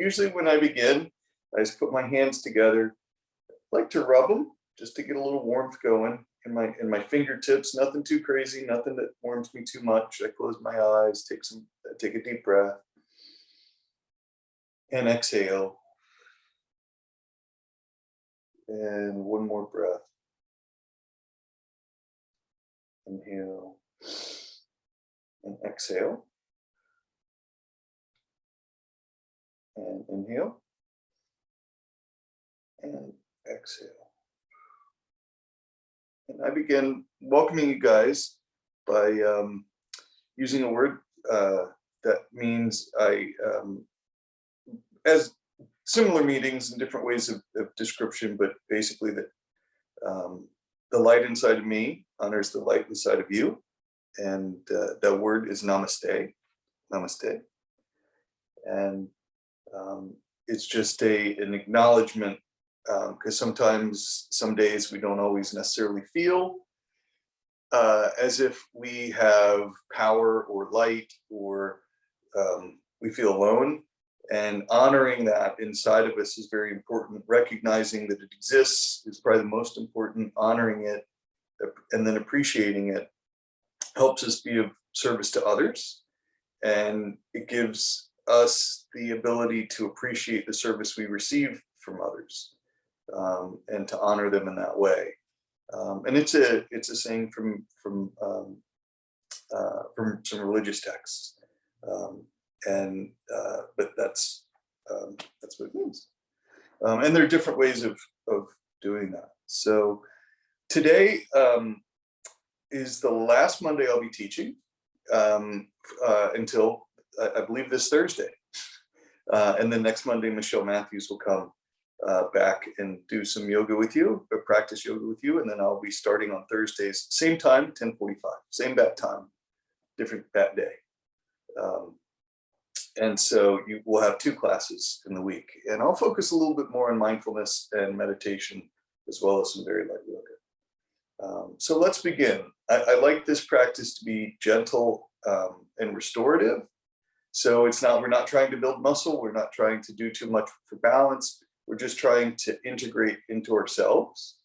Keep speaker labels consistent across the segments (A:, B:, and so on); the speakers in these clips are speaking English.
A: usually when I begin, I just put my hands together. I like to rub them just to get a little warmth going in my fingertips. Nothing too crazy, nothing that warms me too much. I close my eyes, take a deep breath, and exhale. And one more breath. Inhale and exhale. And inhale and exhale. And I begin welcoming you guys by using a word that means as similar meanings in different ways of description, but basically that the light inside of me honors the light inside of you. And that word is Namaste. Namaste. And it's just an acknowledgement, because sometimes, some days we don't always necessarily feel as if we have power or light, or we feel alone. And honoring that inside of us is very important. Recognizing that it exists is probably the most important. Honoring it and then appreciating it helps us be of service to others. And it gives us the ability to appreciate the service we receive from others, and to honor them in that way. And it's a saying from some religious texts, but that's what it means. And there are different ways of doing that. So today is the last Monday I'll be teaching until I believe this Thursday. And then next Monday, Michelle Matthews will come back and do some yoga with you, or practice yoga with you. And then I'll be starting on Thursdays, same time, 10:45, same bat time, different bat day. And so you will have 2 classes in the week. And I'll focus a little bit more on mindfulness and meditation, as well as some very light yoga. So let's begin. I like this practice to be gentle and restorative. So we're not trying to build muscle. We're not trying to do too much for balance. We're just trying to integrate into ourselves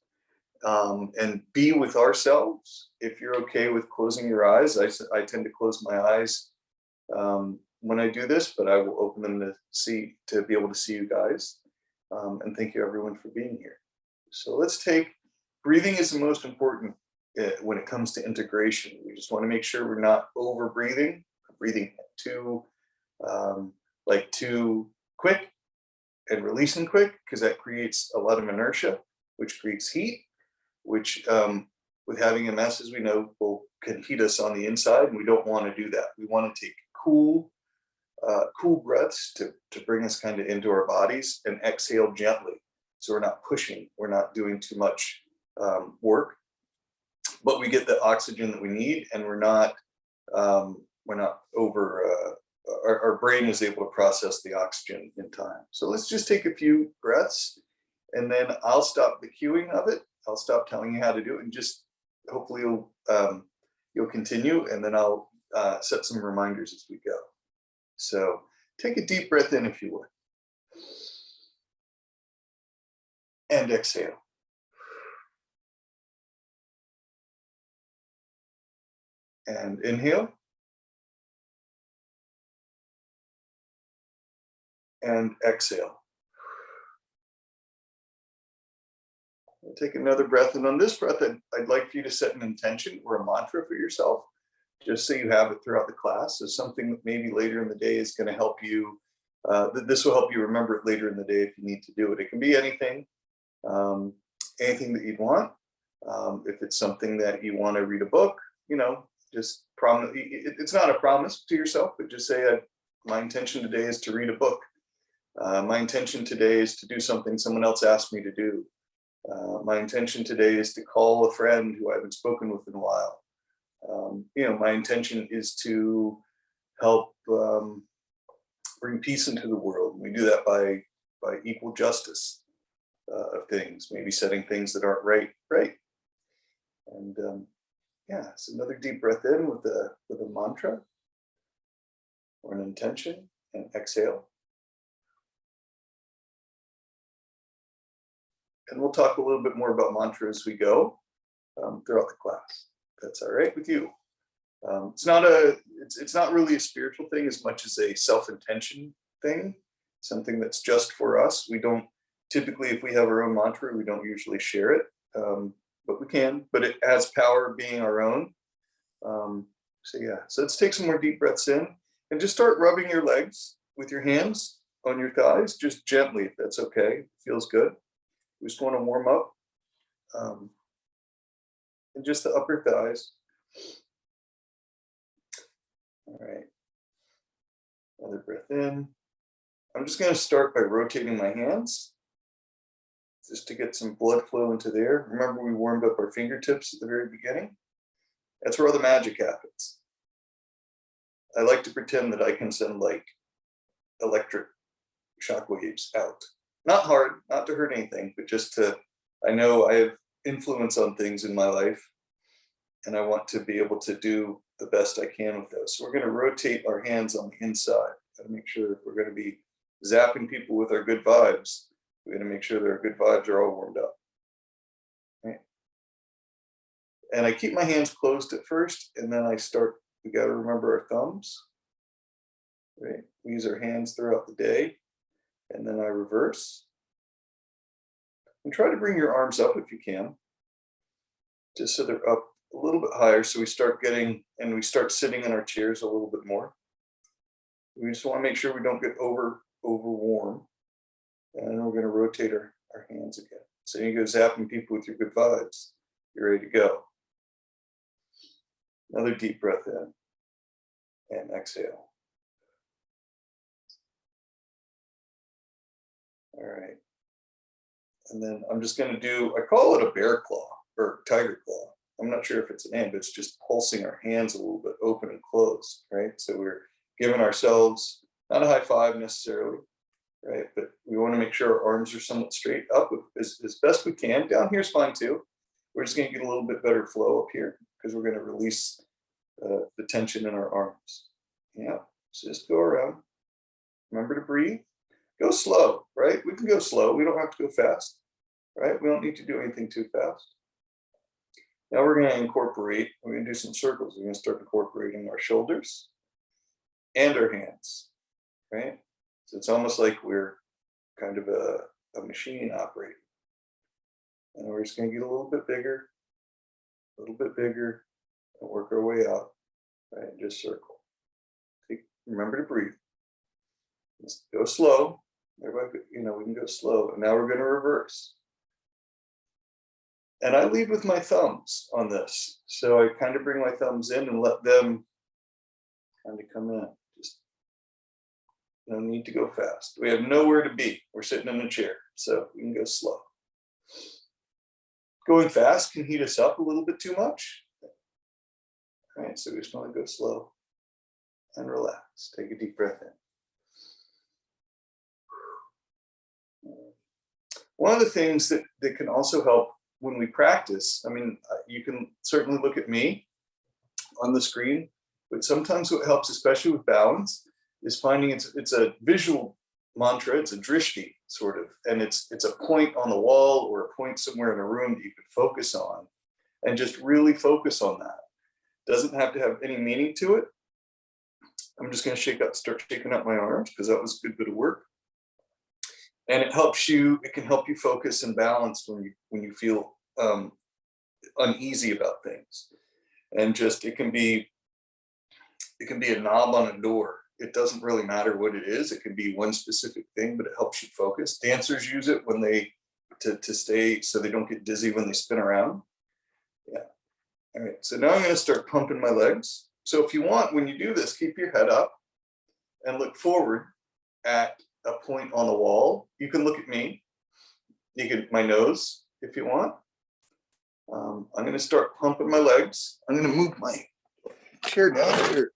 A: and be with ourselves. If you're okay with closing your eyes, I tend to close my eyes when I do this, but I will open them to be able to see you guys. And thank you everyone for being here. So breathing is the most important when it comes to integration. We just want to make sure we're not over breathing too quick and releasing quick, because that creates a lot of inertia, which creates heat, which with having MS, as we know, can heat us on the inside, and we don't want to do that. We want to take cool breaths to bring us kind of into our bodies, and exhale gently. So we're not pushing, we're not doing too much work, but we get the oxygen that we need, and we're not over, our brain is able to process the oxygen in time. So let's just take a few breaths, and then I'll stop the cueing of it. I'll stop telling you how to do it, and just hopefully you'll continue, and then I'll set some reminders as we go. So take a deep breath in, if you would. And exhale. And inhale. And exhale. We'll take another breath. And on this breath, I'd like for you to set an intention or a mantra for yourself, just so you have it throughout the class. So something that maybe later in the day is going to help you. This will help you remember it later in the day if you need to do it. It can be anything, anything that you'd want. If it's something that you want to read a book, just promise. It's not a promise to yourself, but just say, my intention today is to read a book. My intention today is to do something someone else asked me to do. My intention today is to call a friend who I haven't spoken with in a while. My intention is to help bring peace into the world. We do that by equal justice of things, maybe setting things that aren't right. And so another deep breath in with a mantra or an intention, and exhale. And we'll talk a little bit more about mantra as we go throughout the class. That's all right with you. It's not really a spiritual thing as much as a self-intention thing, something that's just for us. We don't typically, if we have our own mantra, we don't usually share it, but we can, but it has power being our own. So yeah, so let's take some more deep breaths in and just start rubbing your legs with your hands on your thighs, just gently, if that's okay. It feels good. We just want to warm up. And just the upper thighs. All right. Another breath in. I'm just going to start by rotating my hands just to get some blood flow into there. Remember, we warmed up our fingertips at the very beginning. That's where all the magic happens. I like to pretend that I can send like electric shock waves out. Not hard, not to hurt anything, but just to, I know I have influence on things in my life and I want to be able to do the best I can with those. So we're going to rotate our hands on the inside and make sure if we're going to be zapping people with our good vibes, we're going to make sure that our good vibes are all warmed up. Right? And I keep my hands closed at first, and then I start, we got to remember our thumbs. Right? We use our hands throughout the day, and then I reverse. And try to bring your arms up if you can, just so they're up a little bit higher, so we start getting, and we start sitting in our chairs a little bit more. We just want to make sure we don't get over warm. And then we're going to rotate our hands again. So you go zapping people with your good vibes. You're ready to go. Another deep breath in and exhale. All right. And then I'm just going to do, I call it a bear claw or tiger claw. I'm not sure if it's a name, but it's just pulsing our hands a little bit open and closed, right? So we're giving ourselves, not a high five necessarily, right? But we want to make sure our arms are somewhat straight up as best we can. Down here's fine too. We're just going to get a little bit better flow up here because we're going to release the tension in our arms. Yeah, so just go around. Remember to breathe. Go slow, right? We can go slow. We don't have to go fast, right? We don't need to do anything too fast. Now we're going to incorporate, we're going to do some circles. We're going to start incorporating our shoulders and our hands, right? So it's almost like we're kind of a machine operating. And we're just going to get a little bit bigger, and work our way out, right? Just circle. Remember to breathe. Just go slow. Everybody, we can go slow. And now we're going to reverse. And I lead with my thumbs on this. So I kind of bring my thumbs in and let them kind of come in. Just no need to go fast. We have nowhere to be. We're sitting in a chair, so we can go slow. Going fast can heat us up a little bit too much. All right, so we just want to go slow and relax. Take a deep breath in. One of the things that can also help when we practice, I mean, you can certainly look at me on the screen, but sometimes what helps, especially with balance, is finding it's a visual mantra, it's a drishti sort of, and it's a point on the wall or a point somewhere in a room that you could focus on and just really focus on that. Doesn't have to have any meaning to it. I'm just going to start shaking up my arms because that was a good bit of work. And it can help you focus and balance when you feel uneasy about things. And just, it can be a knob on a door. It doesn't really matter what it is. It can be one specific thing, but it helps you focus. Dancers use it when to stay, so they don't get dizzy when they spin around. Yeah. All right, so now I'm going to start pumping my legs. So if you want, when you do this, keep your head up and look forward at a point on the wall. You can look at me. You can my nose if you want. I'm going to start pumping my legs. I'm going to move my chair down here.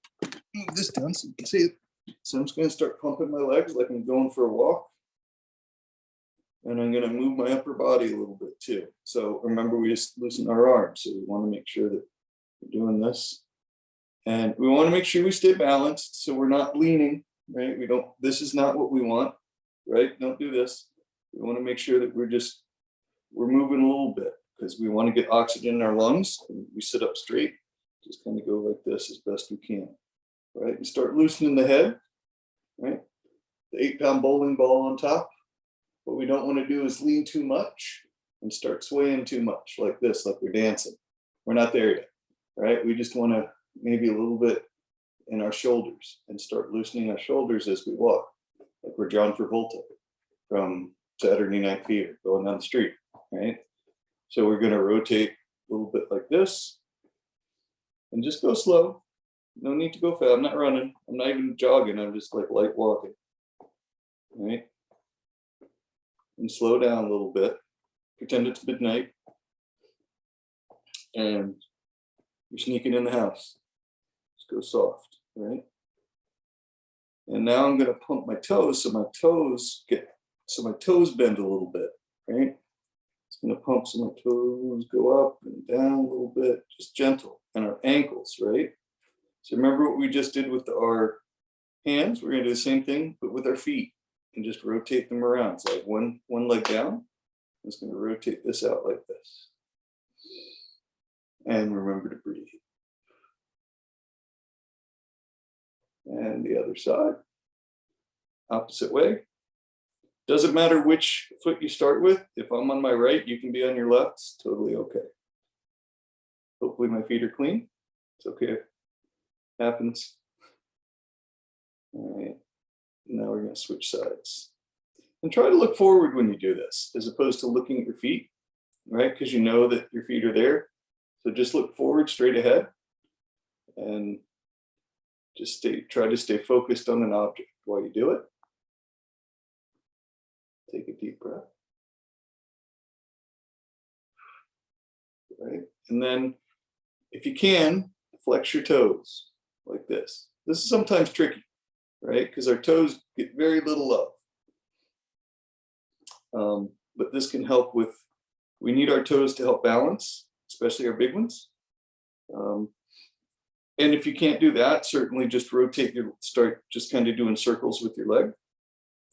A: Move this down so you can see it. So I'm just going to start pumping my legs like I'm going for a walk. And I'm going to move my upper body a little bit too. So remember, we just loosen our arms. So we want to make sure that we're doing this. And we want to make sure we stay balanced. So we're not leaning, right? This is not what we want, right? Don't do this. We want to make sure that we're just we're moving a little bit because we want to get oxygen in our lungs. And we sit up straight, just kind of go like this as best we can, right? And start loosening the head, right? The 8-pound bowling ball on top. What we don't want to do is lean too much and start swaying too much like this, like we're dancing. We're not there yet, right? We just want to maybe a little bit in our shoulders and start loosening our shoulders as we walk, like we're John Travolta from Saturday Night Fever going down the street, right? So we're going to rotate a little bit like this and just go slow. No need to go fast. I'm not running. I'm not even jogging. I'm just like light walking, right? And slow down a little bit. Pretend it's midnight and you're sneaking in the house. Just go soft, right? And now I'm going to pump my toes so my toes bend a little bit, right? It's going to pump so my toes go up and down a little bit, just gentle. And our ankles, right? So remember what we just did with our hands? We're going to do the same thing, but with our feet and just rotate them around. So like one leg down. I'm just going to rotate this out like this. And remember to breathe. And the other side, opposite way. Doesn't matter which foot you start with. If I'm on my right, you can be on your left. It's totally okay. Hopefully my feet are clean. It's okay. Happens. All right. Now we're going to switch sides. And try to look forward when you do this, as opposed to looking at your feet, right? Because you know that your feet are there. So just look forward, straight ahead, and just try to stay focused on an object while you do it. Take a deep breath. Right? And then, if you can, flex your toes like this. This is sometimes tricky, right? Because our toes get very little love. But this can help with, we need our toes to help balance, especially our big ones. And if you can't do that, certainly just start just kind of doing circles with your leg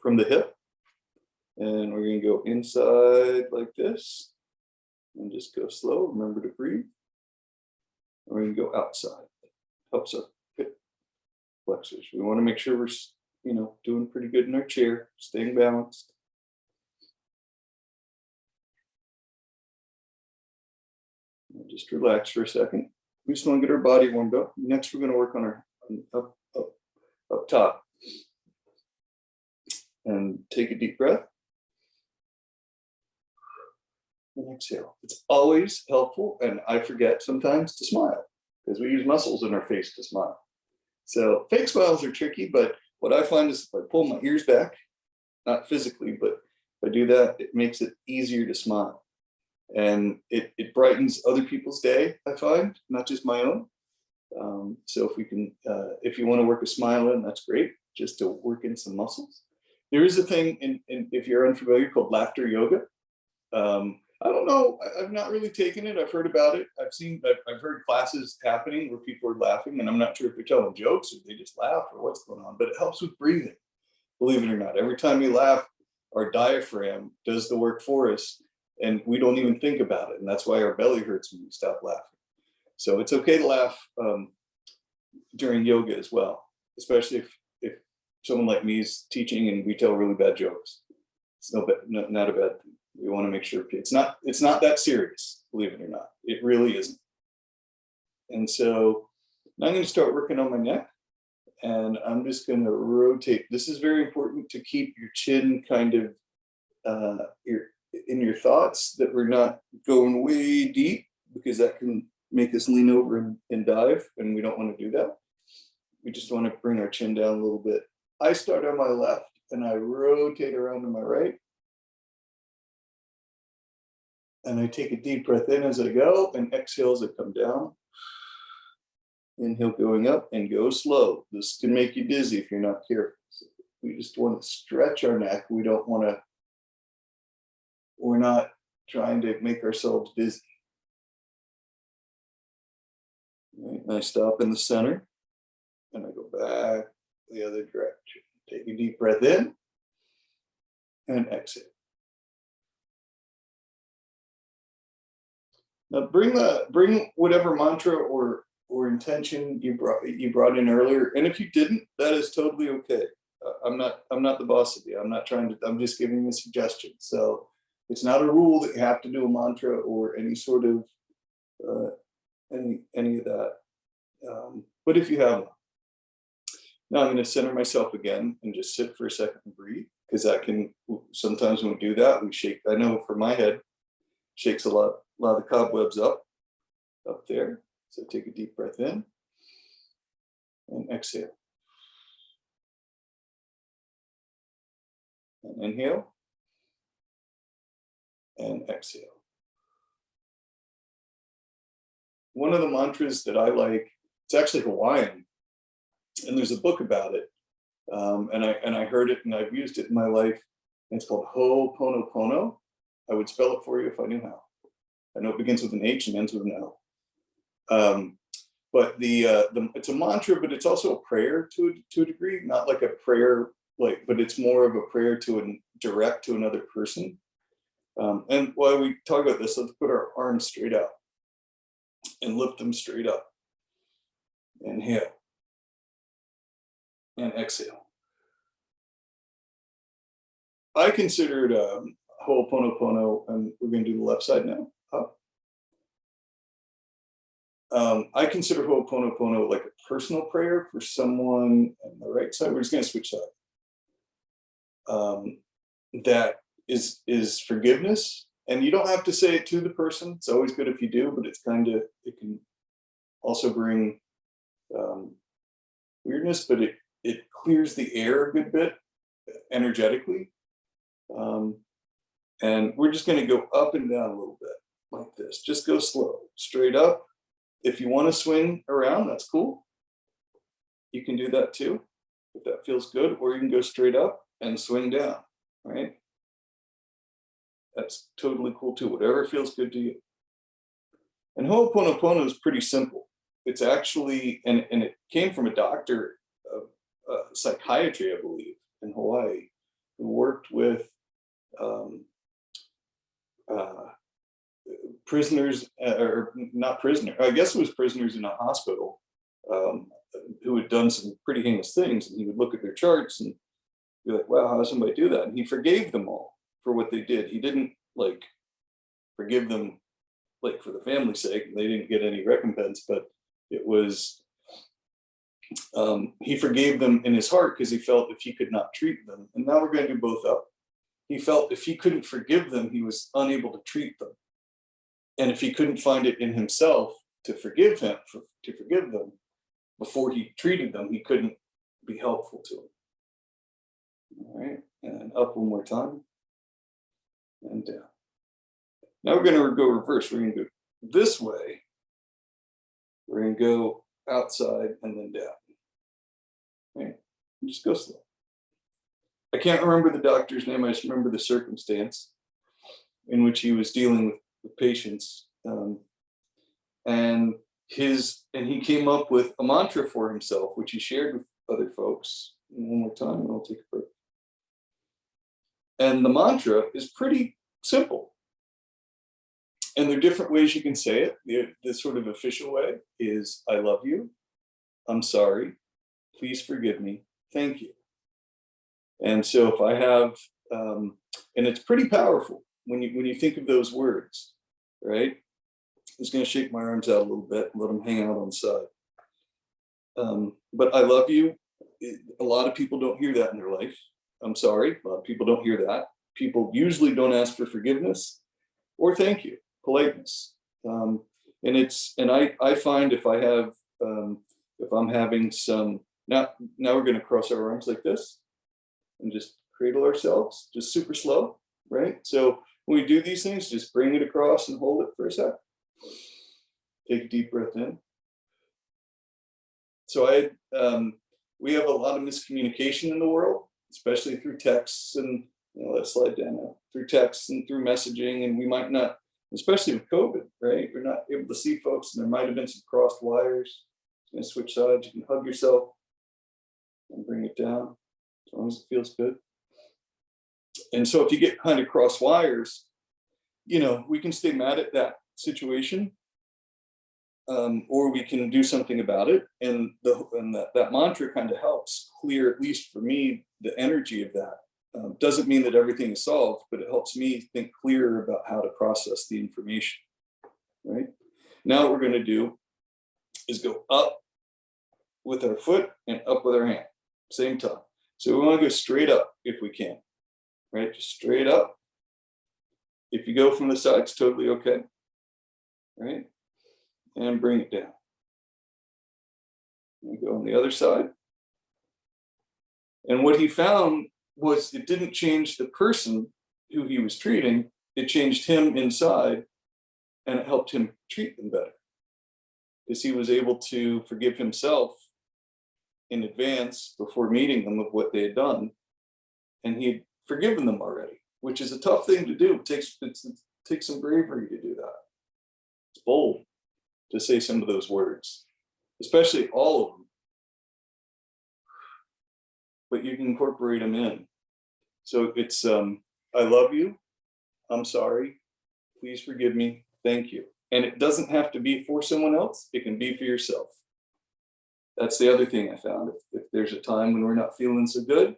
A: from the hip. And we're going to go inside like this and just go slow. Remember to breathe. And we're going to go outside. Helps our hip flexors. We want to make sure we're, doing pretty good in our chair, staying balanced. And just relax for a second. We just want to get our body warmed up. Next, we're going to work on our up top. And take a deep breath. And exhale. It's always helpful, and I forget sometimes to smile because we use muscles in our face to smile. So fake smiles are tricky, but what I find is if I pull my ears back, not physically, but if I do that, it makes it easier to smile. And it brightens other people's day, I find, not just my own. So if you want to work a smile in, that's great, just to work in some muscles. There is a thing, if you're unfamiliar, called laughter yoga. I don't know, I've not really taken it. I've heard about it. I've heard classes happening where people are laughing, and I'm not sure if they're telling jokes or they just laugh or what's going on, but it helps with breathing, believe it or not. Every time we laugh, our diaphragm does the work for us, and we don't even think about it. And that's why our belly hurts when we stop laughing. So it's okay to laugh during yoga as well, especially if someone like me is teaching and we tell really bad jokes. It's not a bad thing. We want to make sure it's not that serious, believe it or not. It really isn't. And so now I'm going to start working on my neck, and I'm just going to rotate. This is very important to keep your chin kind of in your thoughts, that we're not going way deep, because that can make us lean over and dive, and we don't want to do that. We just want to bring our chin down a little bit. I start on my left and I rotate around to my right. And I take a deep breath in as I go and exhale as I come down. Inhale going up, and go slow. This can make you dizzy if you're not careful. So we just want to stretch our neck. We're not trying to make ourselves dizzy. Right, and I stop in the center and I go back the other direction. Take a deep breath in and exhale. Now bring whatever mantra or intention you brought in earlier, and if you didn't, that is totally okay. I'm not the boss of you. I'm just giving you a suggestion. So it's not a rule that you have to do a mantra or any sort of any of that. But if you have one. Now I'm going to center myself again and just sit for a second and breathe, because that can, sometimes when we do that, we shake. I know for my head, shakes a lot of cobwebs up there. So take a deep breath in and exhale. And inhale and exhale. One of the mantras that I like, it's actually Hawaiian, and there's a book about it. And I heard it and I've used it in my life. And it's called Ho'oponopono. I would spell it for you if I knew how. I know it begins with an H and ends with an L. But it's a mantra, but it's also a prayer to a degree, not like a prayer, but it's more of a prayer direct to another person. And while we talk about this, let's put our arms straight out and lift them straight up. Inhale and exhale. I consider it Ho'oponopono, and we're going to do the left side now. Up. I consider Ho'oponopono like a personal prayer for someone on the right side. We're just going to switch sides. That is forgiveness, and you don't have to say it to the person. It's always good if you do, but it can also bring weirdness, but it clears the air a good bit energetically. And we're just going to go up and down a little bit like this. Just go slow, straight up. If you want to swing around, that's cool. You can do that too, if that feels good, or you can go straight up and swing down, right? That's totally cool too, whatever feels good to you. And Ho'oponopono is pretty simple. It's actually, and it came from a doctor of psychiatry, I believe, in Hawaii, who worked with prisoners, or not prisoner, I guess it was prisoners in a hospital, who had done some pretty heinous things. And he would look at their charts and be like, wow, how does somebody do that? And he forgave them all for what they did. He didn't forgive them for the family's sake, and they didn't get any recompense, but it was, he forgave them in his heart because he felt if he could not treat them, and now we're going to do both up. He felt if he couldn't forgive them, he was unable to treat them. And if he couldn't find it in himself to forgive them before he treated them, he couldn't be helpful to them. All right, and up one more time, and down. Now we're going to go reverse. We're going to go this way. We're going to go outside and then down. Okay, just go slow. I can't remember the doctor's name. I just remember the circumstance in which he was dealing with patients, and he came up with a mantra for himself, which he shared with other folks. And one more time, and I'll take a break. And the mantra is pretty simple, and there are different ways you can say it. The sort of official way is, I love you, I'm sorry, please forgive me, thank you. And so if I have, and it's pretty powerful when you think of those words, right? I'm just going to shake my arms out a little bit and let them hang out on the side. But I love you, a lot of people don't hear that in their life. I'm sorry, a lot of people don't hear that. People usually don't ask for forgiveness or thank you, politeness. And I find if I'm having some, now we're going to cross our arms like this and just cradle ourselves, just super slow, right? So when we do these things, just bring it across and hold it for a sec. Take a deep breath in. So we have a lot of miscommunication in the world, especially through texts and, let's slide down now, through texts and through messaging, and we might not, especially with COVID, right? We're not able to see folks, and there might have been some crossed wires. Going to switch sides. You can hug yourself and bring it down as long as it feels good. And so if you get kind of cross wires, we can stay mad at that situation, or we can do something about it. And that mantra kind of helps clear, at least for me, the energy of that. Doesn't mean that everything is solved, but it helps me think clearer about how to process the information, right? Now what we're going to do is go up with our foot and up with our hand, same time. So we want to go straight up if we can, right? Just straight up. If you go from the side, it's totally okay, right? And bring it down. And go on the other side. And what he found was it didn't change the person who he was treating, it changed him inside, and it helped him treat them better. Because he was able to forgive himself in advance before meeting them of what they had done, and he'd forgiven them already, which is a tough thing to do. It takes some bravery to do that. It's bold to say some of those words, especially all of them. But you can incorporate them in. So it's, I love you, I'm sorry, please forgive me, thank you. And it doesn't have to be for someone else, it can be for yourself. That's the other thing I found. If there's a time when we're not feeling so good,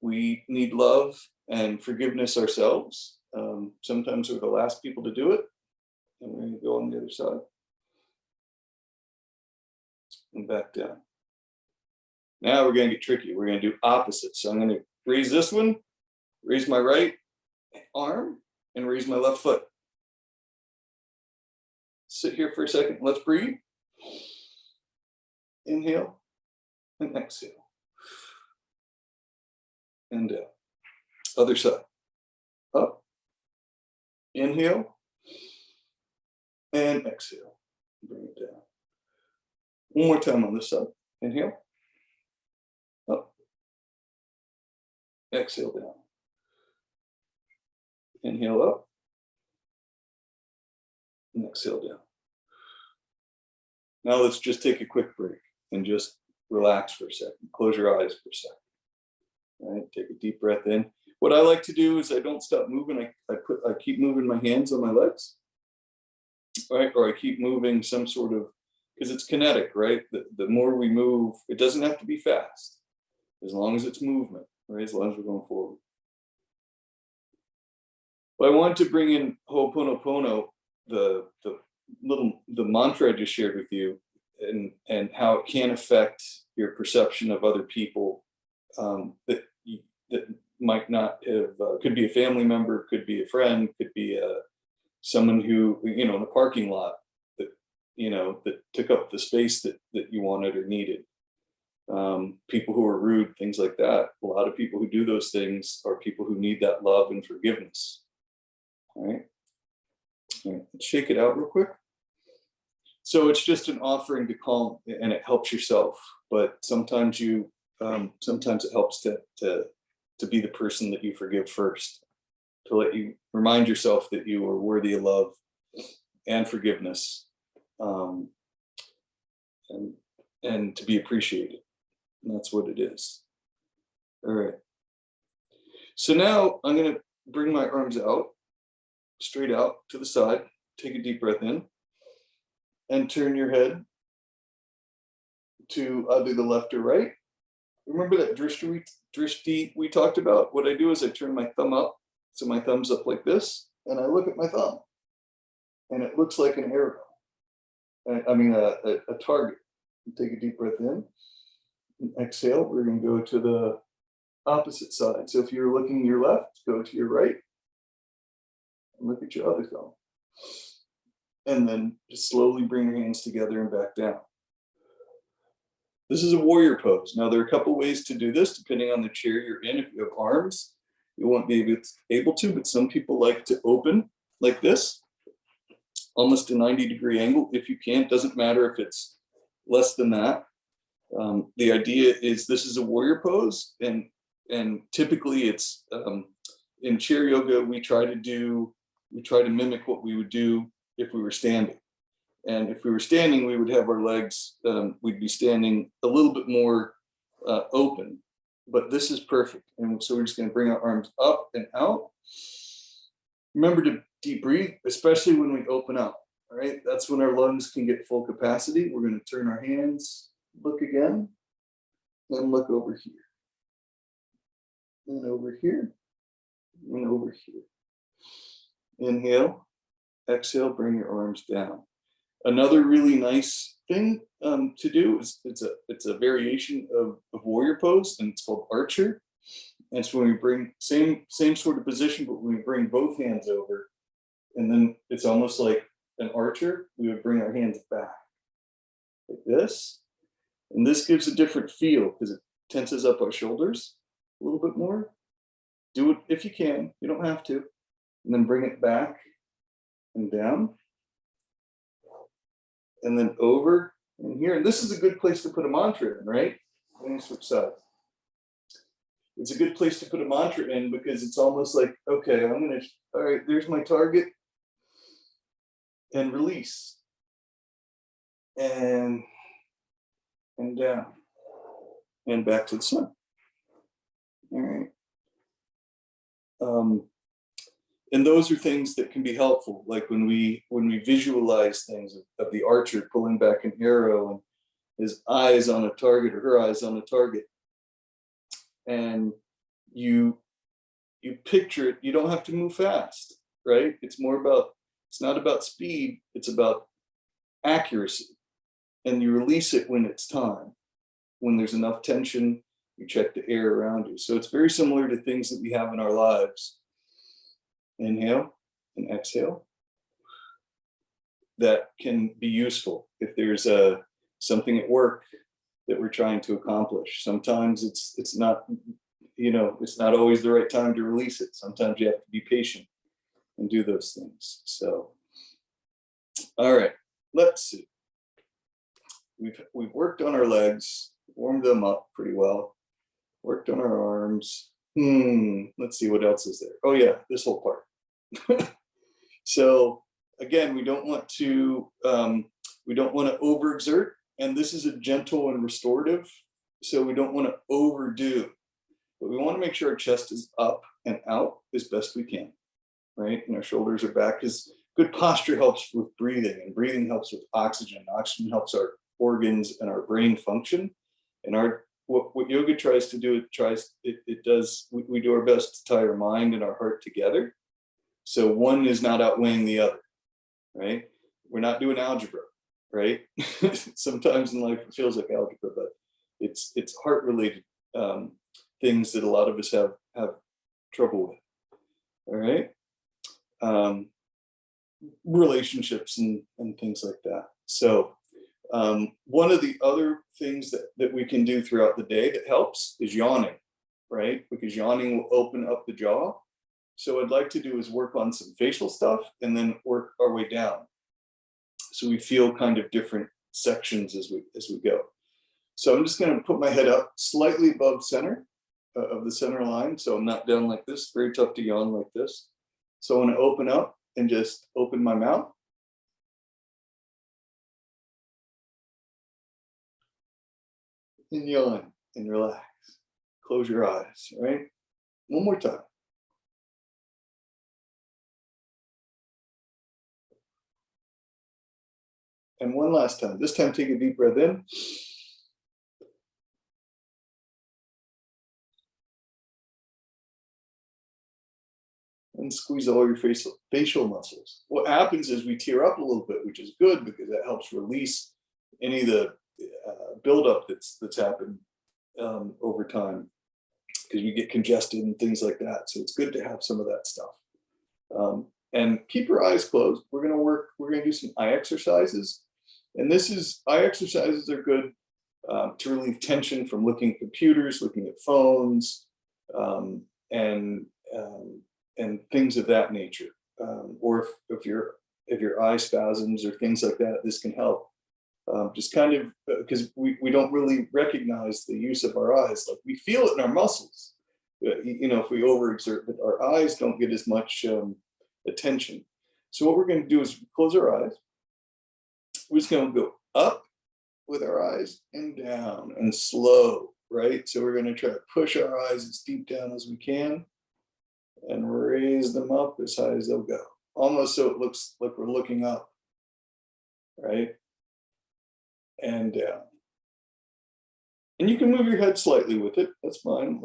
A: we need love and forgiveness ourselves. Sometimes we're the last people to do it. And we're going to go on the other side. And back down. Now we're going to get tricky. We're going to do opposites. So I'm going to raise this one, raise my right arm, and raise my left foot. Sit here for a second. Let's breathe. Inhale and exhale. And down. Other side. Up. Inhale and exhale. Bring it down. One more time on this side. Inhale. Up. Exhale down. Inhale up. And exhale down. Now let's just take a quick break and just relax for a second. Close your eyes for a second. All right, take a deep breath in. What I like to do is I don't stop moving. I keep moving my hands on my legs. Right, or I keep moving some sort of, because it's kinetic, right? The more we move, it doesn't have to be fast, as long as it's movement, right? As long as we're going forward. But I want to bring in Ho'oponopono, the mantra I just shared with you, and how it can affect your perception of other people that might not have, could be a family member, could be a friend, could be someone who, in a parking lot that, that took up the space that you wanted or needed. People who are rude, things like that. A lot of people who do those things are people who need that love and forgiveness. All right. Let's shake it out real quick. So it's just an offering to calm, and it helps yourself. But sometimes sometimes it helps to be the person that you forgive first, to let you remind yourself that you are worthy of love and forgiveness, and to be appreciated. And that's what it is. All right. So now I'm going to bring my arms out, straight out to the side. Take a deep breath in and turn your head to either the left or right. Remember that drishti we talked about? What I do is I turn my thumb up. So my thumb's up like this, and I look at my thumb, and it looks like an arrow. I mean, a target. Take a deep breath in, and exhale. We're going to go to the opposite side. So if you're looking your left, go to your right, and look at your other thumb. And then just slowly bring your hands together and back down. This is a warrior pose. Now, there are a couple ways to do this, depending on the chair you're in. If you have arms, you won't be able to, but some people like to open like this, almost a 90-degree angle. If you can't, doesn't matter if it's less than that. The idea is this is a warrior pose, and typically it's in chair yoga. We try to mimic what we would do if we were standing. And if we were standing, we would have our legs, we'd be standing a little bit more open, but this is perfect. And so we're just going to bring our arms up and out Remember to deep breathe, especially when we open up. All right, that's when our lungs can get full capacity. We're going to turn our hands, look again, then look over here, and over here, and over here. Inhale, exhale, bring your arms down. Another really nice thing to do is it's a variation of warrior pose, and it's called archer. And so when we bring same sort of position, but when we bring both hands over, and then it's almost like an archer, we would bring our hands back like this. And this gives a different feel because it tenses up our shoulders a little bit more. Do it if you can, you don't have to. And then bring it back and down. And then over and here. And this is a good place to put a mantra in, right? Let me switch sides. It's a good place to put a mantra in because it's almost like, okay, all right, there's my target. And release. And down. And back to the sun. All right. And those are things that can be helpful, like when we visualize things of the archer pulling back an arrow and his eyes on a target or her eyes on a target, and you picture it. You don't have to move fast, right? It's not about speed, it's about accuracy. And you release it when it's time. When there's enough tension, you check the air around you. So it's very similar to things that we have in our lives. Inhale and exhale. That can be useful if there's something at work that we're trying to accomplish. Sometimes it's not, it's not always the right time to release it. Sometimes you have to be patient and do those things. So, all right, let's see. We've worked on our legs, warmed them up pretty well, worked on our arms. Let's see what else is there. Oh yeah, this whole part. So again, we don't want to overexert, and this is a gentle and restorative. So we don't want to overdo, but we want to make sure our chest is up and out as best we can, right? And our shoulders are back, because good posture helps with breathing, and breathing helps with oxygen. Oxygen helps our organs and our brain function. And what yoga tries to do, we do our best to tie our mind and our heart together. So one is not outweighing the other, right? We're not doing algebra, right? Sometimes in life it feels like algebra, but it's heart related things that a lot of us have trouble with. All right. Relationships and things like that. So one of the other things that we can do throughout the day that helps is yawning, right? Because yawning will open up the jaw. So what I'd like to do is work on some facial stuff and then work our way down, so we feel kind of different sections as we go. So I'm just going to put my head up slightly above center of the center line, so I'm not down like this. Very tough to yawn like this. So I want to open up and just open my mouth. And yawn and relax. Close your eyes, all right? One more time. And one last time. This time, take a deep breath in. And squeeze all your facial muscles. What happens is we tear up a little bit, which is good because that helps release any of the buildup that's happened over time, because we get congested and things like that. So it's good to have some of that stuff. And keep your eyes closed. We're gonna do some eye exercises. And eye exercises are good to relieve tension from looking at computers, looking at phones, and things of that nature. Or if your eye spasms or things like that, this can help. Just kind of because we don't really recognize the use of our eyes. Like we feel it in our muscles, if we overexert, but our eyes don't get as much attention. So what we're going to do is close our eyes. We're just going to go up with our eyes and down and slow, right? So we're going to try to push our eyes as deep down as we can. and raise them up as high as they'll go. Almost so it looks like we're looking up, right? And down. And you can move your head slightly with it. That's fine.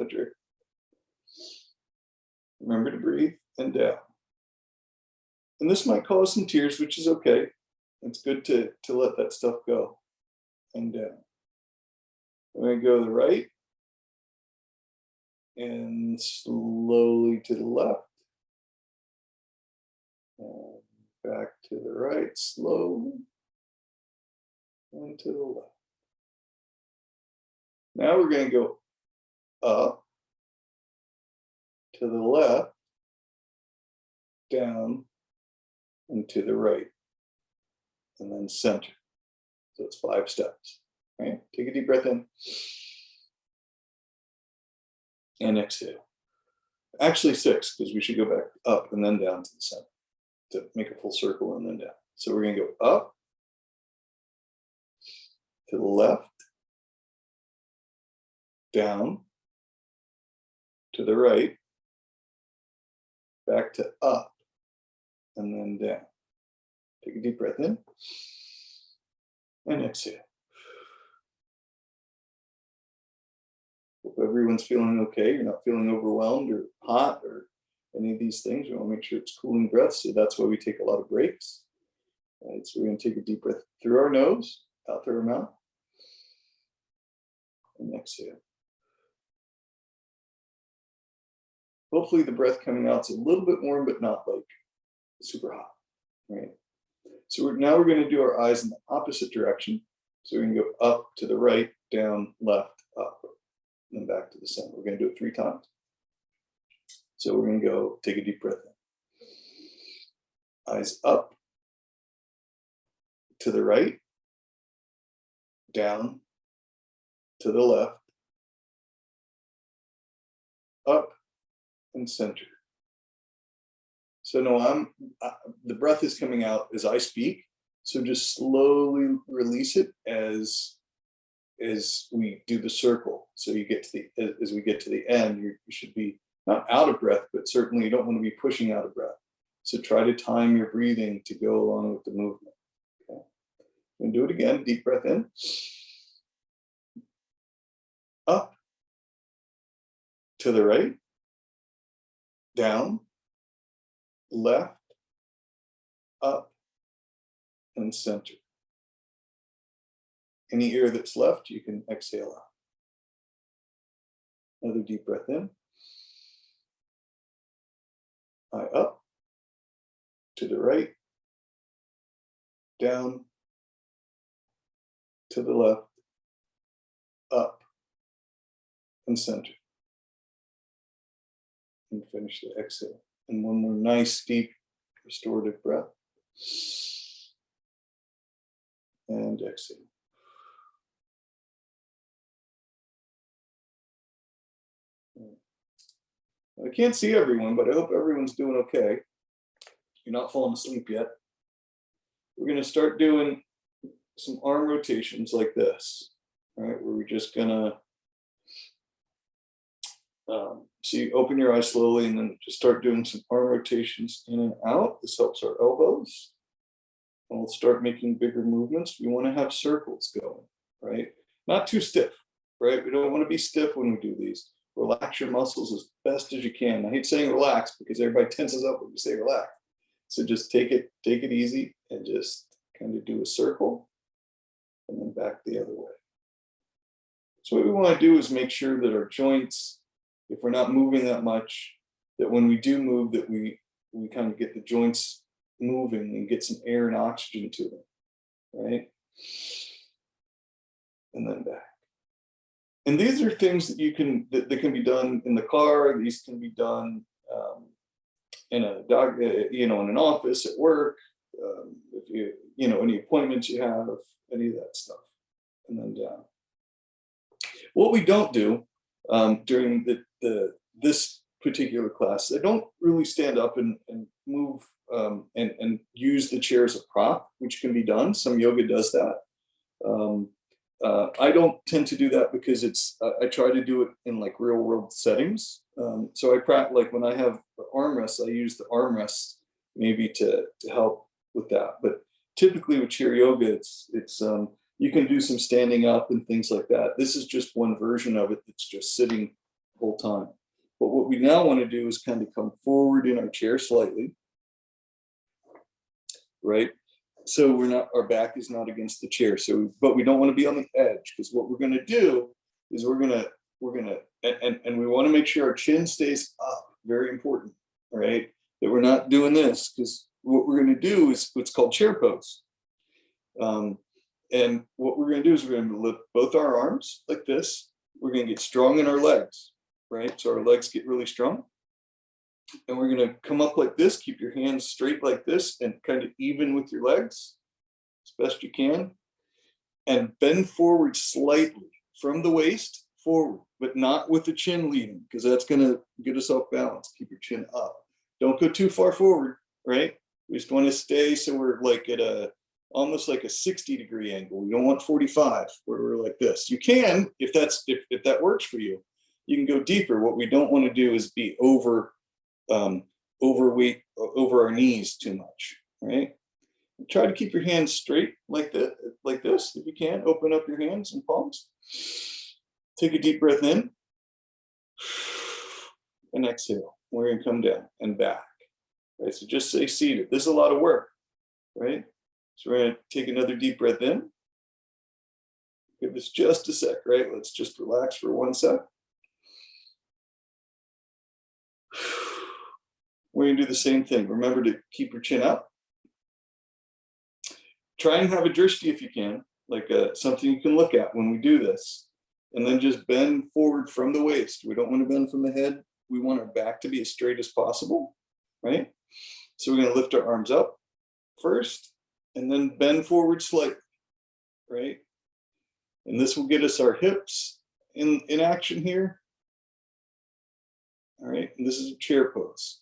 A: Remember to breathe and down. And this might cause some tears, which is okay. It's good to let that stuff go and down. We're going to go to the right and slowly to the left. And back to the right, slowly, and to the left. Now we're going to go up, to the left, down, and to the right, and then center. So it's 5 steps. Right? Take a deep breath in, and exhale. Actually 6, because we should go back up and then down to the center to make a full circle and then down. So we're going to go up, to the left, down, to the right, back to up, and then down. Take a deep breath in and exhale. Hope everyone's feeling okay. You're not feeling overwhelmed or hot or any of these things. You want to make sure it's cooling breaths. So that's why we take a lot of breaks. Right, so we're going to take a deep breath through our nose, out through our mouth, and exhale. Hopefully the breath coming out is a little bit warm, but not like super hot, right? So now we're going to do our eyes in the opposite direction. So we can go up to the right, down, left, up, and then back to the center. We're going to do it 3 times. So we're going to go take a deep breath in. Eyes up, to the right, down, to the left, up, and center. So no, the breath is coming out as I speak. So just slowly release it as we do the circle. So you get to as we get to the end, you should be not out of breath, but certainly you don't want to be pushing out of breath. So try to time your breathing to go along with the movement. Okay. And do it again. Deep breath in. Up. To the right. Down. Left. Up. And center. Any air that's left, you can exhale out. Another deep breath in. Eye up. To the right. Down. To the left. Up. And center. And finish the exhale. And one more nice, deep, restorative breath. And exhale. I can't see everyone, but I hope everyone's doing okay. You're not falling asleep yet. We're going to start doing some arm rotations like this, right? Where we're just going to, so you open your eyes slowly and then just start doing some arm rotations in and out. This helps our elbows. And we'll start making bigger movements. We want to have circles going, right? Not too stiff, right? We don't want to be stiff when we do these. Relax your muscles as best as you can. I hate saying relax because everybody tenses up when you say relax. So just take it easy and just kind of do a circle and then back the other way. So what we want to do is make sure that our joints, if we're not moving that much, that when we do move, that we kind of get the joints moving and get some air and oxygen to them, right? And then back. And these are things that that can be done in the car. These can be done in in an office, at work, if any appointments you have, any of that stuff, and then down. What we don't do during this particular class, I don't really stand up and move and use the chair as a prop, which can be done. Some yoga does that. I don't tend to do that because I try to do it in like real world settings. So I practice, like when I have armrests, I use the armrests maybe to help with that. But typically with chair yoga, it's you can do some standing up and things like that. This is just one version of it that's just sitting the whole time. But what we now want to do is kind of come forward in our chair slightly, right? So we're not, our back is not against the chair. So, but we don't want to be on the edge, because what we're going to do is and we want to make sure our chin stays up. Very important, right? That we're not doing this, because what we're going to do is what's called chair pose. And what we're going to do is we're going to lift both our arms like this. We're going to get strong in our legs, right? So our legs get really strong. And we're going to come up like this, keep your hands straight like this and kind of even with your legs as best you can. And bend forward slightly from the waist forward, but not with the chin leading, because that's going to get us off balance. Keep your chin up. Don't go too far forward, right? We just want to stay so we're like at almost like a 60-degree angle. We don't want 45 where we're like this. You can, if that works for you, you can go deeper. What we don't want to do is be overweight over our knees too much, right? Try to keep your hands straight like this if you can. Open up your hands and palms. Take a deep breath in and exhale. We're going to come down and back, right? So just stay seated. This is a lot of work, right? So we're going to take another deep breath in. Give this just a sec, right? Let's just relax for 1 sec. We're going to do the same thing. Remember to keep your chin up. Try and have a drishti if you can, like something you can look at when we do this. And then just bend forward from the waist. We don't want to bend from the head. We want our back to be as straight as possible, right? So we're going to lift our arms up first and then bend forward slightly, right? And this will get us our hips in action here. All right, and this is a chair pose.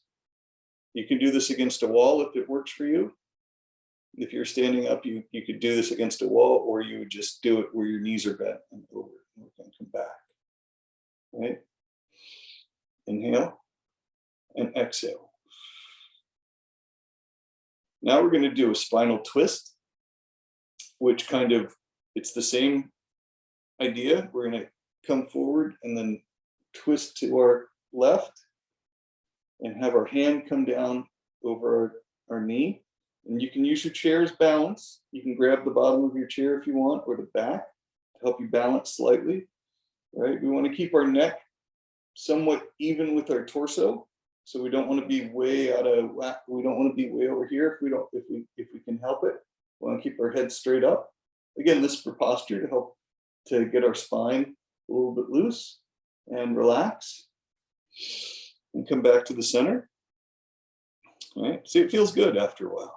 A: You can do this against a wall if it works for you. If you're standing up, you could do this against a wall, or you would just do it where your knees are bent and over. And we're going to come back, right? Inhale and exhale. Now we're going to do a spinal twist, which kind of, it's the same idea. We're going to come forward and then twist to our left and have our hand come down over our knee. And you can use your chair as balance. You can grab the bottom of your chair if you want, or the back to help you balance slightly, right? We want to keep our neck somewhat even with our torso. So we don't want to be way out of whack. We don't want to be way over here if we can help it. We want to keep our head straight up. Again, this is for posture to help to get our spine a little bit loose and relax. And come back to the center. All right. See, it feels good after a while.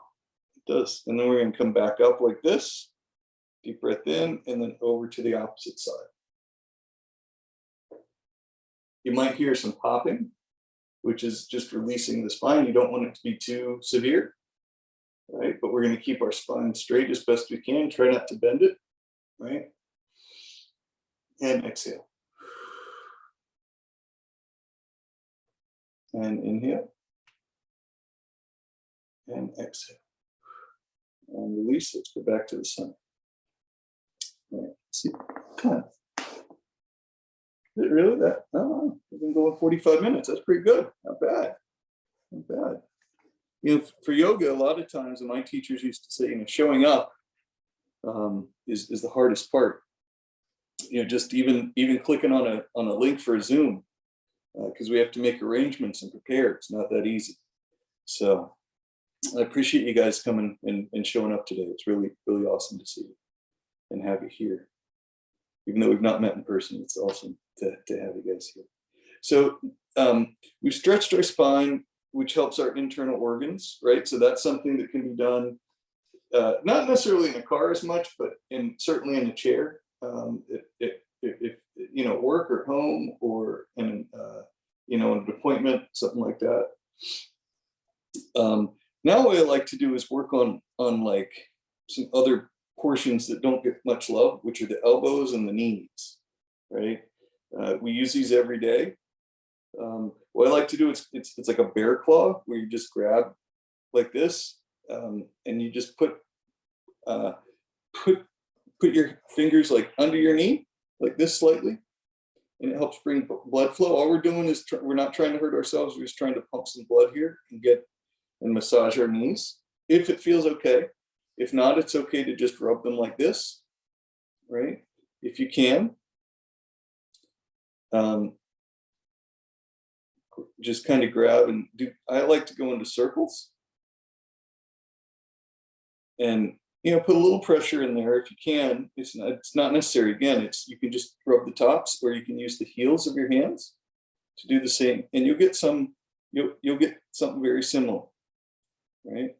A: It does. And then we're going to come back up like this. Deep breath in, and then over to the opposite side. You might hear some popping, which is just releasing the spine. You don't want it to be too severe, right? But we're going to keep our spine straight as best we can. Try not to bend it, right? And exhale. And inhale. And exhale. And release. Let's go back to the center. All right. See, is it really that? Oh, we've been going 45 minutes. That's pretty good. Not bad. Not bad. You know, for yoga, a lot of times, and my teachers used to say, showing up is the hardest part. Just even clicking on a link for a Zoom, because we have to make arrangements and prepare. It's not that easy. So I appreciate you guys coming and showing up today. It's really, really awesome to see you and have you here. Even though we've not met in person, it's awesome to have you guys here. So we've stretched our spine, which helps our internal organs, right? So that's something that can be done, not necessarily in a car as much, but certainly in a chair. If work or home or in an appointment, something like that. Now what I like to do is work on like some other portions that don't get much love, which are the elbows and the knees, right? We use these every day. What I like to do is it's like a bear claw where you just grab like this, and you just put your fingers like under your knee, like this slightly, and it helps bring blood flow. All we're doing is we're not trying to hurt ourselves. We're just trying to pump some blood here and massage our knees if it feels okay. If not, it's okay to just rub them like this, right? If you can. Just kind of grab and do. I like to go into circles and put a little pressure in there if you can. It's not necessary. Again, you can just rub the tops, or you can use the heels of your hands to do the same, and you'll get something very similar, right?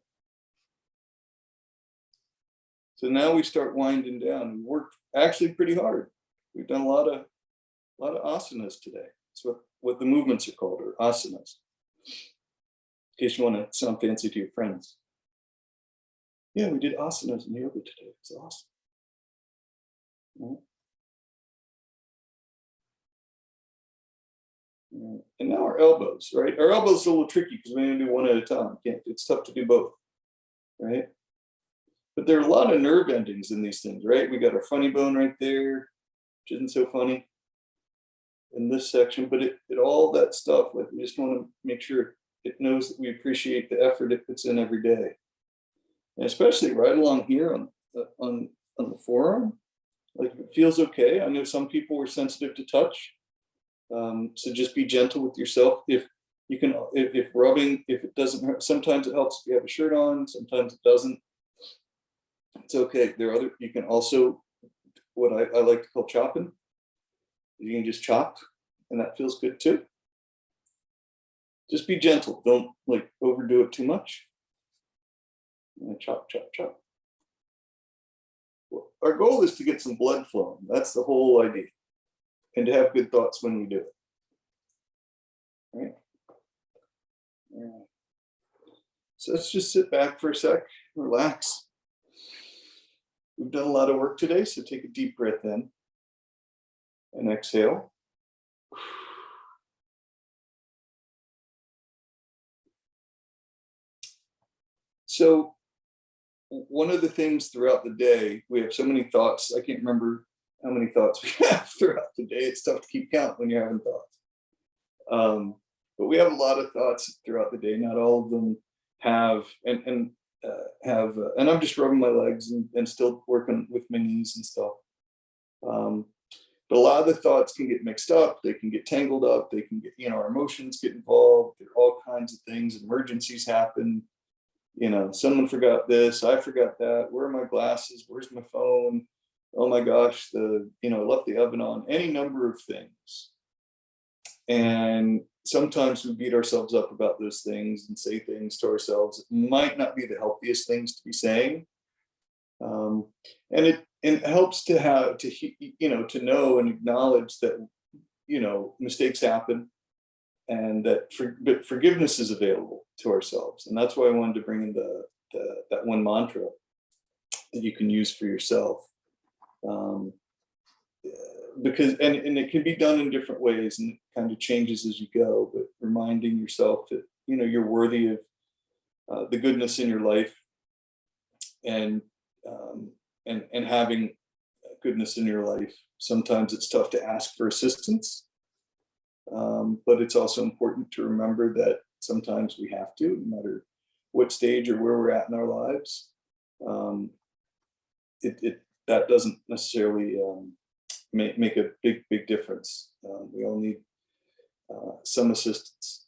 A: So now we start winding down. We worked actually pretty hard. We've done a lot of asanas today. That's what the movements are called, or asanas. In case you want to sound fancy to your friends. Yeah, we did asanas in yoga today. It's awesome. Right. And now our elbows, right? Our elbows are a little tricky because we only do one at a time. It's tough to do both, right? But there are a lot of nerve endings in these things, right? We got our funny bone right there, which isn't so funny in this section, but it all that stuff, like we just want to make sure it knows that we appreciate the effort it puts in every day. And especially right along here on the forearm, like if it feels okay. I know some people are sensitive to touch, so just be gentle with yourself. If you can, if rubbing, if it doesn't hurt, sometimes it helps if you have a shirt on, sometimes it doesn't. It's okay. You can also, what I like to call chopping. You can just chop, and that feels good too. Just be gentle. Don't like overdo it too much. Chop, chop, chop. Well, our goal is to get some blood flowing. That's the whole idea. And to have good thoughts when we do it. Right? All right. So let's just sit back for a sec, relax. We've done a lot of work today, so take a deep breath in and exhale. So one of the things throughout the day, we have so many thoughts. I can't remember how many thoughts we have throughout the day. It's tough to keep count when you're having thoughts. But we have a lot of thoughts throughout the day. Not all of them have, and I'm just rubbing my legs and still working with my knees and stuff. But a lot of the thoughts can get mixed up. They can get tangled up. They can get, our emotions get involved. There are all kinds of things. Emergencies happen. Someone forgot this. I forgot that. Where are my glasses? Where's my phone? Oh my gosh, I left the oven on. Any number of things. And sometimes we beat ourselves up about those things and say things to ourselves. It might not be the healthiest things to be saying. And it helps to have to know and acknowledge that mistakes happen, and that forgiveness is available to ourselves. And that's why I wanted to bring in that one mantra that you can use for yourself, because and it can be done in different ways, and it kind of changes as you go. But reminding yourself that you're worthy of the goodness in your life, and having goodness in your life. Sometimes it's tough to ask for assistance, but it's also important to remember that sometimes we have to, no matter what stage or where we're at in our lives. That doesn't necessarily make a big difference. We all need some assistance,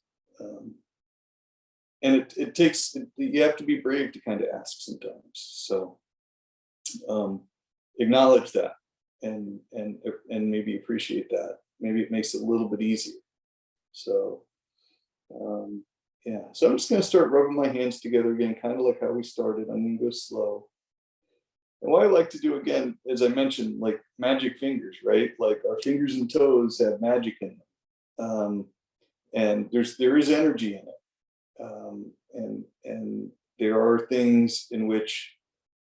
A: and it takes. You have to be brave to kind of ask sometimes. So acknowledge that, and maybe appreciate that. Maybe it makes it a little bit easier. So yeah. So I'm just going to start rubbing my hands together again, kind of like how we started. I'm going to go slow. And what I like to do, again, as I mentioned, like magic fingers, right? Like our fingers and toes have magic in them, and there is energy in it, and there are things in which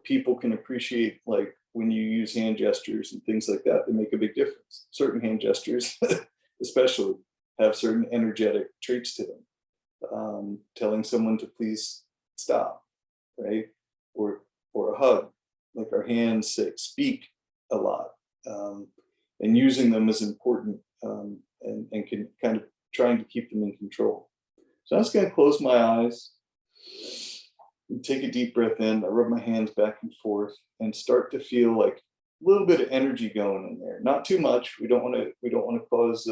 A: people can appreciate, like when you use hand gestures and things like that, they make a big difference. Certain hand gestures, especially, have certain energetic traits to them. Telling someone to please stop, right? Or a hug, like our hands speak a lot, and using them is important, and can kind of trying to keep them in control. So I'm just going to close my eyes and take a deep breath in. I rub my hands back and forth and start to feel like a little bit of energy going in there. Not too much. We don't want to cause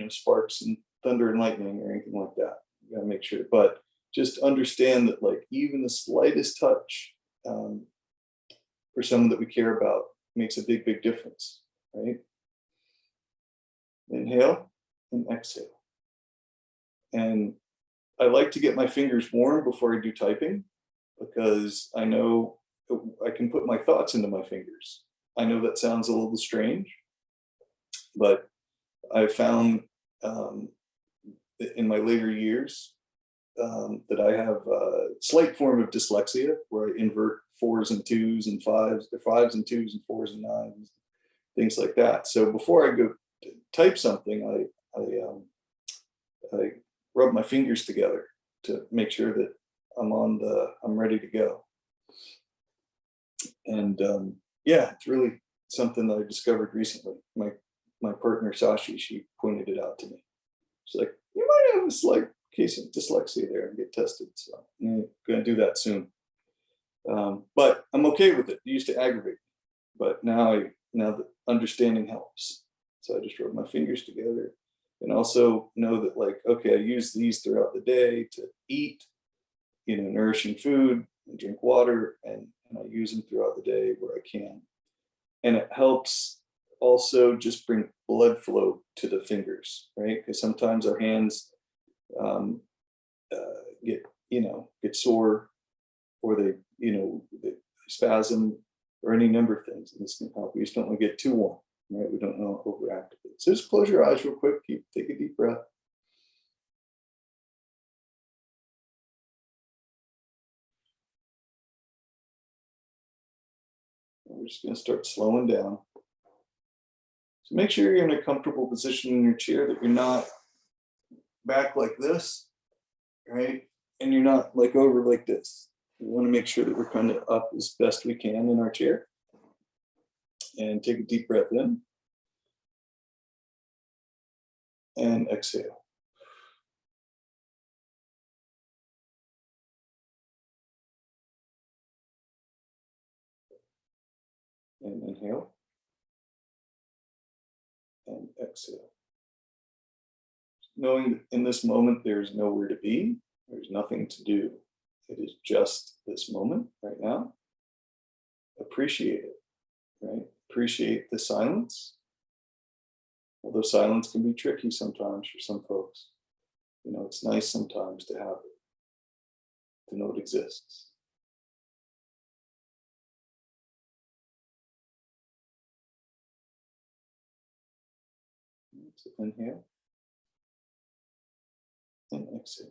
A: sparks and thunder and lightning or anything like that. You got to make sure, but just understand that like even the slightest touch, for someone that we care about, makes a big, big difference, right? Inhale and exhale. And I like to get my fingers warm before I do typing, because I know I can put my thoughts into my fingers. I know that sounds a little strange, but I found in my later years that I have a slight form of dyslexia, where I invert 4s and 2s and 5s, or 5s and 2s and 4s and 9s, things like that. So before I go to type something, I rub my fingers together to make sure that I'm ready to go. And yeah, it's really something that I discovered recently. My partner Sashi, she pointed it out to me. She's like, you might have a slight case of dyslexia there, and get tested. So I'm gonna do that soon. But I'm okay with it. It used to aggravate me, but now the understanding helps. So I just rub my fingers together, and also know that, like, okay, I use these throughout the day to eat, nourishing food, and drink water, and I use them throughout the day where I can. And it helps also just bring blood flow to the fingers, right? Because sometimes our hands get sore, or they spasm, or any number of things. And this can help. We just don't want to get too warm, right? We don't want to overactivate. So just close your eyes real quick. Take a deep breath. And we're just going to start slowing down. So make sure you're in a comfortable position in your chair, that you're not back like this, right? And you're not like over like this. We want to make sure that we're kind of up as best we can in our chair. And take a deep breath in. And exhale. And inhale. And exhale. Knowing that in this moment, there's nowhere to be, there's nothing to do. It is just this moment right now. Appreciate it, right? Appreciate the silence. Although silence can be tricky sometimes for some folks. It's nice sometimes to have it, to know it exists. So inhale and exhale.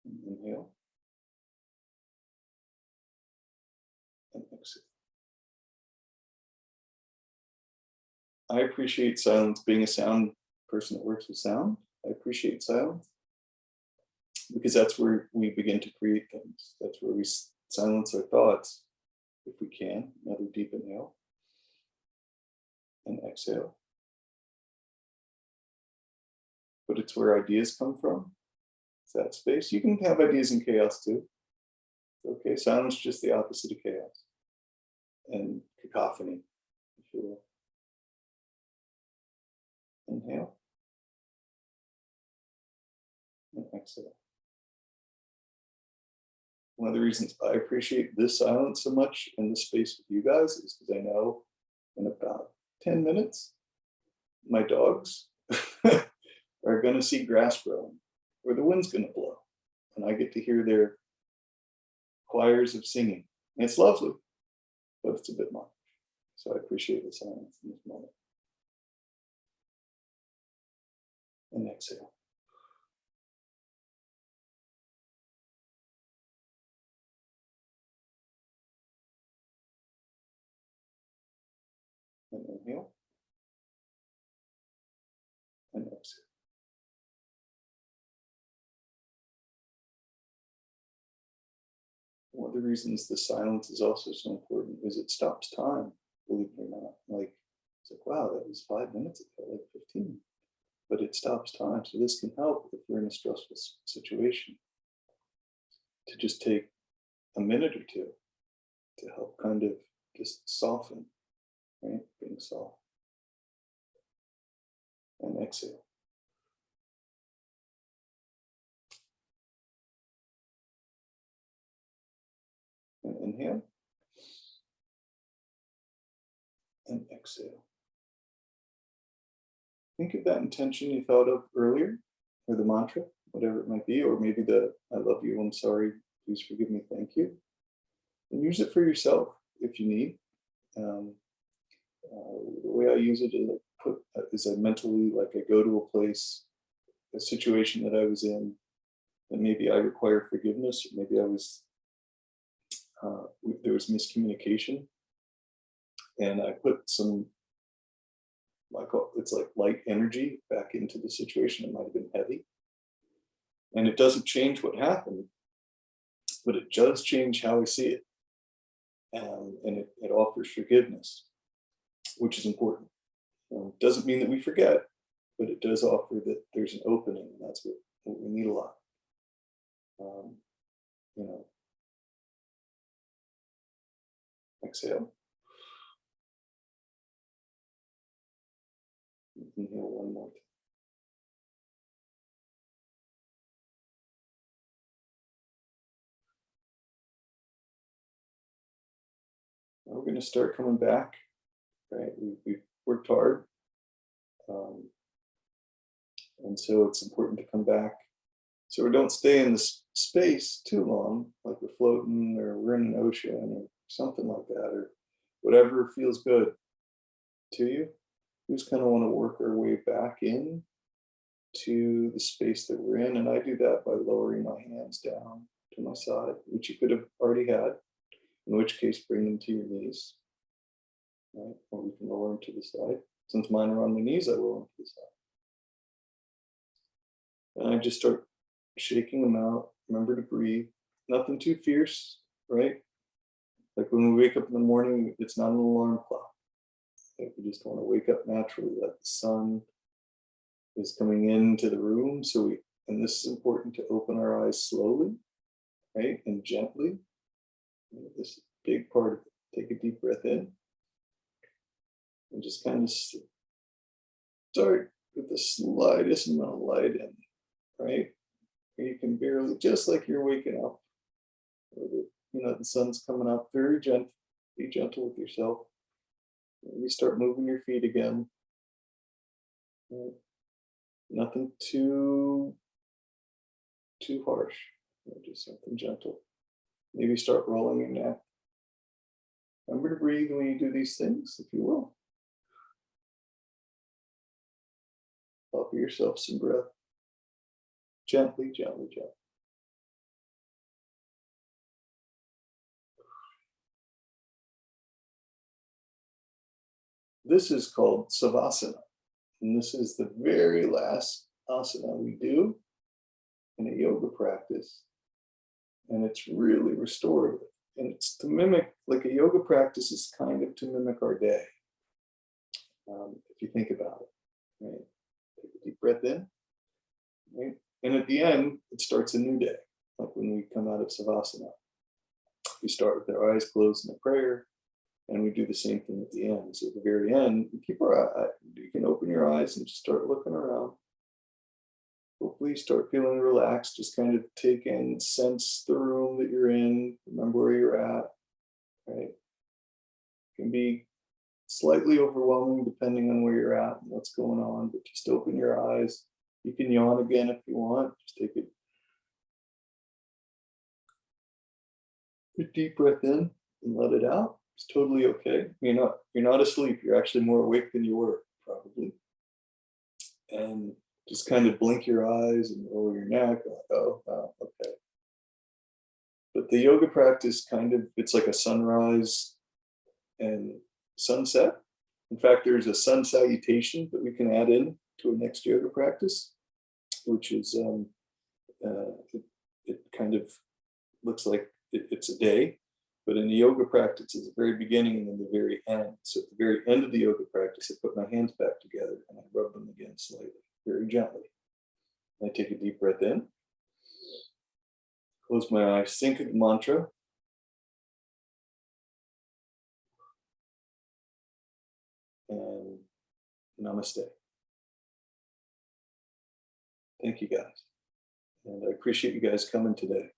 A: And inhale and exhale. I appreciate silence. Being a sound person that works with sound, I appreciate silence, because that's where we begin to create things. That's where we silence our thoughts, if we can. Another deep inhale and exhale. But it's where ideas come from. It's that space. You can have ideas in chaos too. Okay, silence is just the opposite of chaos and cacophony, if you will. Inhale and exhale. One of the reasons I appreciate this silence so much in this space with you guys is because I know in about 10 minutes, my dogs are going to see grass growing, or the wind's going to blow, and I get to hear their choirs of singing. And it's lovely, but it's a bit much. So I appreciate the silence in this moment. And exhale. And inhale. And exhale. One of the reasons the silence is also so important is it stops time, believe it or not. Like, it's like, wow, that was 5 minutes ago, like 15. But it stops time. So this can help if we're in a stressful situation to just take a minute or two to help kind of just soften, right? Being soft. And exhale. And inhale. And exhale. Think of that intention you thought of earlier, or the mantra, whatever it might be, or maybe the I love you, I'm sorry, please forgive me, thank you. And use it for yourself if you need. The way I use it is I mentally, like I go to a place, a situation that I was in, and maybe I require forgiveness, or maybe there was miscommunication, and I put some, it's like light energy back into the situation. It might have been heavy, and it doesn't change what happened, but it does change how I see it, and it offers forgiveness, which is important. It doesn't mean that we forget, but it does offer that there's an opening, and that's what we need a lot. Exhale. Inhale one more time. Now we're going to start coming back, right? We've worked hard. And so it's important to come back. So we don't stay in this space too long, like we're floating or we're in an ocean or something like that, or whatever feels good to you. We just kind of want to work our way back in to the space that we're in. And I do that by lowering my hands down to my side, which you could have already had, in which case bring them to your knees, right? Or we can lower them to the side. Since mine are on my knees, I lower them to the side. And I just start shaking them out. Remember to breathe. Nothing too fierce, right? Like when we wake up in the morning, it's not an alarm clock. Like we just want to wake up naturally, like the sun is coming into the room. And this is important, to open our eyes slowly, right? And gently. This is a big part of it. Take a deep breath in. And just kind of start with the slightest amount of light in, right? You can barely, just like you're waking up, the sun's coming up, very gentle, be gentle with yourself. Maybe start moving your feet again. Right? Nothing too harsh, just something gentle. Maybe start rolling your neck. Remember to breathe when you do these things, if you will. Offer yourself some breath. Gently, gently, gently. This is called Savasana. And this is the very last asana we do in a yoga practice. And it's really restorative. And it's to mimic, like a yoga practice is kind of to mimic our day. If you think about it, right? Take a deep breath in, right? And at the end, it starts a new day. Like when we come out of Savasana, we start with our eyes closed in a prayer, and we do the same thing at the end. So at the very end, we keep you can open your eyes and just start looking around. Hopefully start feeling relaxed, just kind of take in, sense the room that you're in, remember where you're at, right? It can be slightly overwhelming depending on where you're at and what's going on, but just open your eyes. You can yawn again if you want. Just take a deep breath in and let it out. It's totally okay. You're not asleep. You're actually more awake than you were, probably. And just kind of blink your eyes and roll your neck. Oh, okay. But the yoga practice it's like a sunrise and sunset. In fact, there's a sun salutation that we can add in to a next yoga practice, which is, it kind of looks like it's a day, but in the yoga practice, it's the very beginning and then the very end. So at the very end of the yoga practice, I put my hands back together and I rub them again slightly, very gently. I take a deep breath in, close my eyes, think of the mantra. And namaste. Thank you guys. And I appreciate you guys coming today.